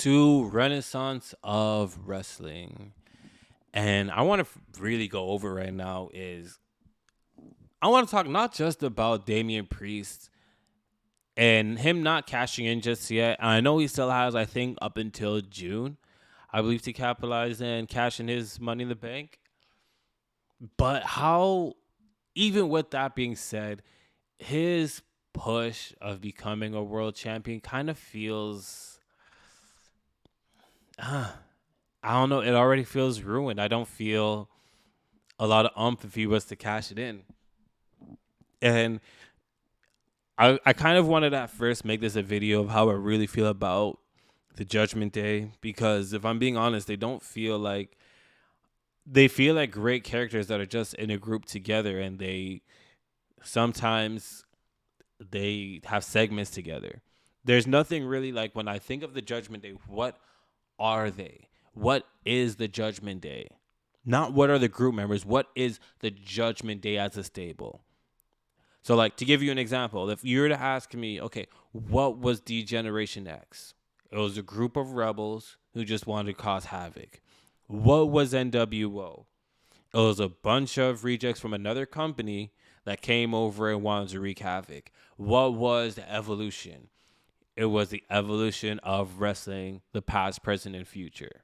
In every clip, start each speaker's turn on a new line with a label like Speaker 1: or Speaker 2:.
Speaker 1: to Renaissance of Wrestling. And I want to really go over right now is I want to talk not just about Damian Priest and him not cashing in just yet. I know he still has, I think, up until June, I believe, to capitalize and cash in his money in the bank. But how, even with that being said, his push of becoming a world champion kind of feels, I don't know, it already feels ruined. I don't feel a lot of if he was to cash it in. And I kind of wanted to at first make this a video of how I really feel about the Judgment Day, because if I'm being honest, they feel like great characters that are just in a group together, and they sometimes they have segments together. There's nothing really like when I think of the Judgment Day, what are they? What is the Judgment Day? Not what are the group members, what is the Judgment Day as a stable? So, like, to give you an example, if you were to ask me, okay, what was D-Generation X? It was a group of rebels who just wanted to cause havoc. What was NWO? It was a bunch of rejects from another company that came over and wanted to wreak havoc. What was the Evolution? It was the evolution of wrestling, the past, present, and future.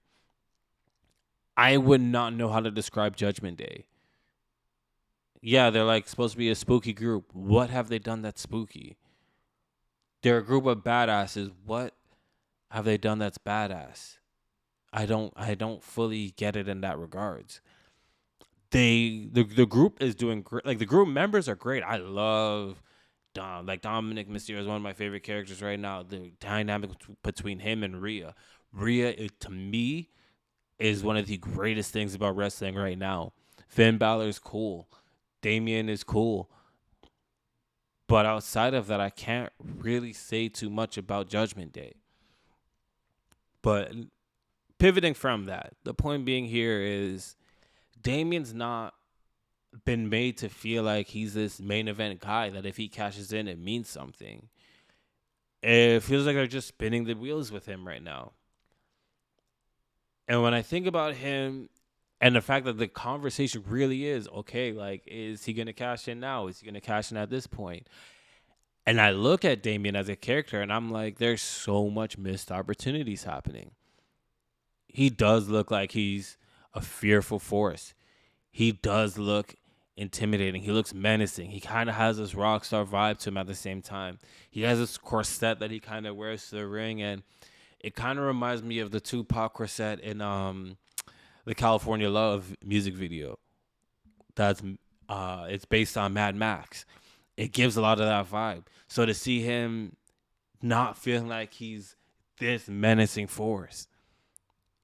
Speaker 1: I would not know how to describe Judgment Day. Yeah, they're like supposed to be a spooky group. What have they done that's spooky? They're a group of badasses. What have they done that's badass? I don't fully get it in that regards. The group is doing great. Like, the group members are great. I love Dominic Mysterio is one of my favorite characters right now. The dynamic between him and Rhea. Rhea, to me, is one of the greatest things about wrestling right now. Finn Balor is cool. Damian is cool. But outside of that, I can't really say too much about Judgment Day. But pivoting from that, the point being here is Damian's not been made to feel like he's this main event guy that if he cashes in, it means something. It feels like they're just spinning the wheels with him right now. And when I think about him and the fact that the conversation really is, okay, like, is he going to cash in now? Is he going to cash in at this point? And I look at Damian as a character and I'm like, there's so much missed opportunities happening. He does look like he's a fearful force. He does look intimidating. He looks menacing. He kind of has this rock star vibe to him at the same time. He has this corset that he kind of wears to the ring, and it kind of reminds me of the Tupac corset in the California Love music video. That's it's based on Mad Max. It gives a lot of that vibe. So to see him not feeling like he's this menacing force,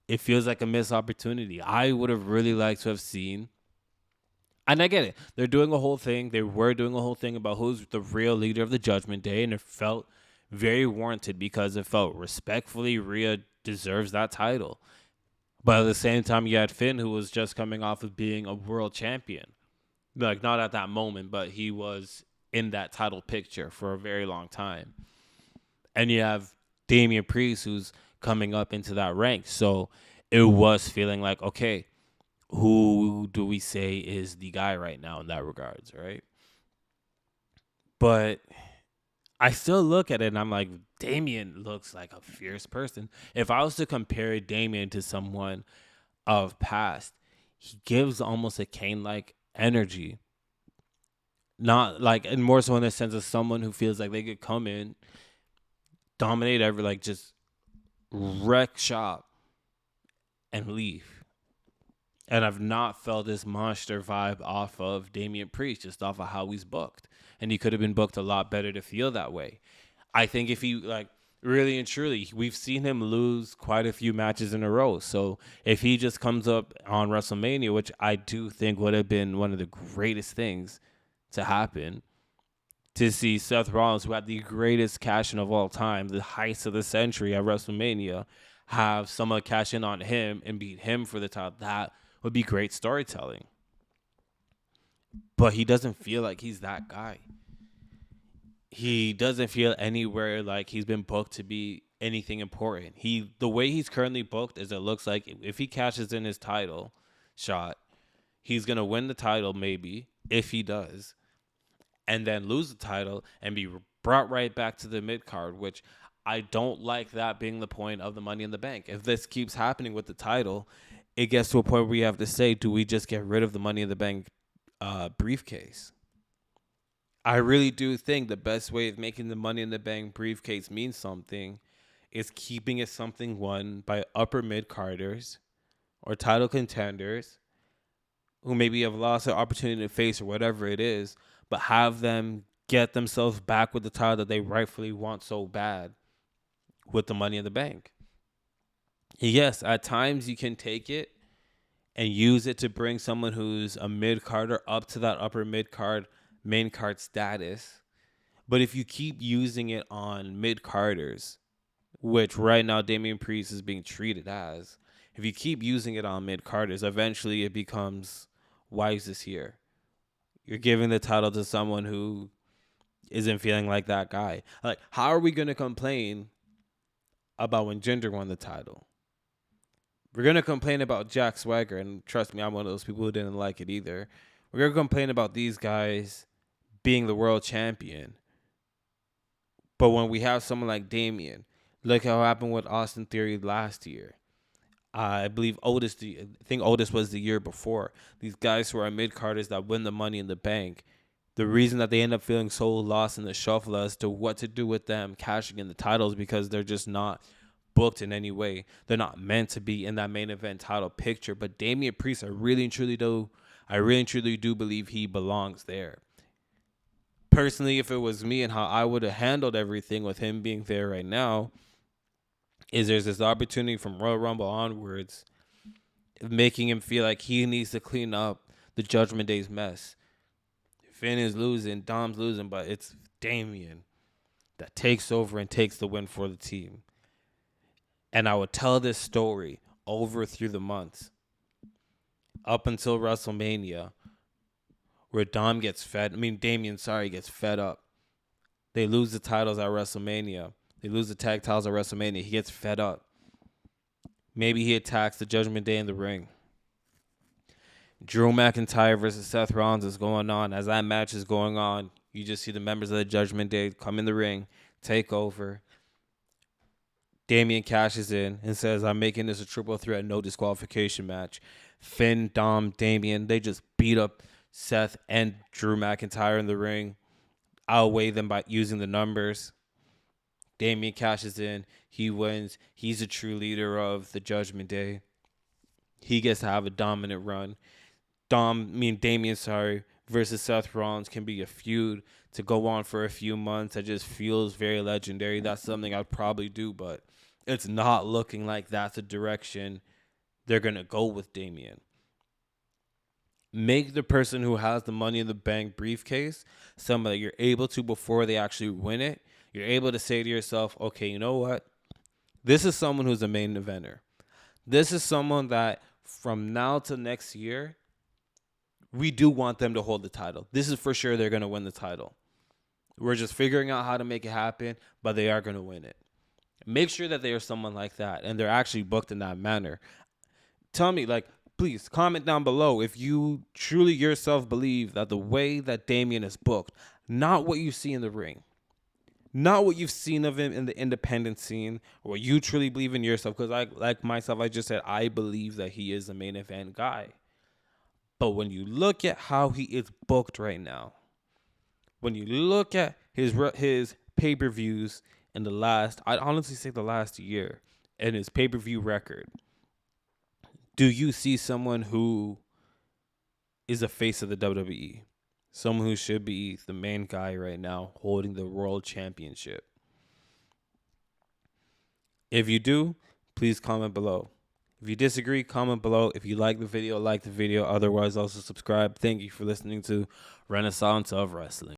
Speaker 1: it feels like a missed opportunity. I would have really liked to have seen, and I get it. They're doing a whole thing. They were doing a whole thing about who's the real leader of the Judgment Day, and it felt very warranted because it felt respectfully Rhea deserves that title. But at the same time, you had Finn, who was just coming off of being a world champion. Like, not at that moment, but he was in that title picture for a very long time. And you have Damian Priest, who's coming up into that rank. So it was feeling like, okay, who do we say is the guy right now in that regards, right? But I still look at it and I'm like, Damian looks like a fierce person. If I was to compare Damian to someone of past, he gives almost a Kane-like energy. Not like, and more so in the sense of someone who feels like they could come in, dominate like just wreck shop and leave. And I've not felt this monster vibe off of Damian Priest, just off of how he's booked. And he could have been booked a lot better to feel that way. I think if he, like, really and truly, we've seen him lose quite a few matches in a row. So if he just comes up on WrestleMania, which I do think would have been one of the greatest things to happen, to see Seth Rollins, who had the greatest cash in of all time, the heist of the century at WrestleMania, have someone cash in on him and beat him for the title, that would be great storytelling. But he doesn't feel like he's that guy. He doesn't feel anywhere like he's been booked to be anything important. The way he's currently booked is it looks like if he cashes in his title shot, he's gonna win the title maybe if he does, and then lose the title and be brought right back to the mid card, which I don't like that being the point of the Money in the Bank. If this keeps happening with the title, it gets to a point where we have to say, do we just get rid of the Money in the Bank briefcase? I really do think the best way of making the Money in the Bank briefcase mean something is keeping it something won by upper mid carders or title contenders who maybe have lost their opportunity to face or whatever it is, but have them get themselves back with the title that they rightfully want so bad with the Money in the Bank. Yes, at times you can take it and use it to bring someone who's a mid-carder up to that upper mid-card, main card status. But if you keep using it on mid-carders, which right now Damian Priest is being treated as, if you keep using it on mid-carders, eventually it becomes, why is this here? You're giving the title to someone who isn't feeling like that guy. Like, how are we going to complain about when Jinder won the title? We're going to complain about Jack Swagger, and trust me, I'm one of those people who didn't like it either. We're going to complain about these guys being the world champion. But when we have someone like Damian, look how it happened with Austin Theory last year. I believe Otis was the year before. These guys who are mid-carders that win the Money in the Bank, the reason that they end up feeling so lost in the shuffle as to what to do with them cashing in the titles because they're just not booked in any way. They're not meant to be in that main event title picture. But Damian Priest, I really and truly do believe he belongs there. Personally, if it was me and how I would have handled everything with him being there right now, is there's this opportunity from Royal Rumble onwards making him feel like he needs to clean up the Judgment Day's mess. Finn is losing, Dom's losing, but it's Damian that takes over and takes the win for the team. And I would tell this story over through the months up until WrestleMania where Damian gets fed up. They lose the titles at WrestleMania. They lose the tag titles at WrestleMania. He gets fed up. Maybe he attacks the Judgment Day in the ring. Drew McIntyre versus Seth Rollins is going on. As that match is going on, you just see the members of the Judgment Day come in the ring, take over. Damian cashes in and says, I'm making this a triple threat, no disqualification match. Finn, Dom, Damian, they just beat up Seth and Drew McIntyre in the ring. Outweigh them by using the numbers. Damian cashes in. He wins. He's a true leader of the Judgment Day. He gets to have a dominant run. Damian versus Seth Rollins can be a feud to go on for a few months. That just feels very legendary. That's something I'd probably do, but it's not looking like that's the direction they're going to go with Damian. Make the person who has the Money in the Bank briefcase somebody you're able to, before they actually win it, you're able to say to yourself, okay, you know what? This is someone who's a main eventer. This is someone that from now to next year, we do want them to hold the title. This is for sure they're going to win the title. We're just figuring out how to make it happen, but they are going to win it. Make sure that they are someone like that, and they're actually booked in that manner. Tell me, please comment down below if you truly yourself believe that the way that Damian is booked, not what you see in the ring, not what you've seen of him in the independent scene, or what you truly believe in yourself, because I just said, I believe that he is a main event guy. But when you look at how he is booked right now, when you look at his pay-per-views in I'd honestly say the last year, and his pay-per-view record, do you see someone who is a face of the WWE? Someone who should be the main guy right now holding the World Championship? If you do, please comment below. If you disagree, comment below. If you like the video, like the video. Otherwise, also subscribe. Thank you for listening to Renaissance of Wrestling.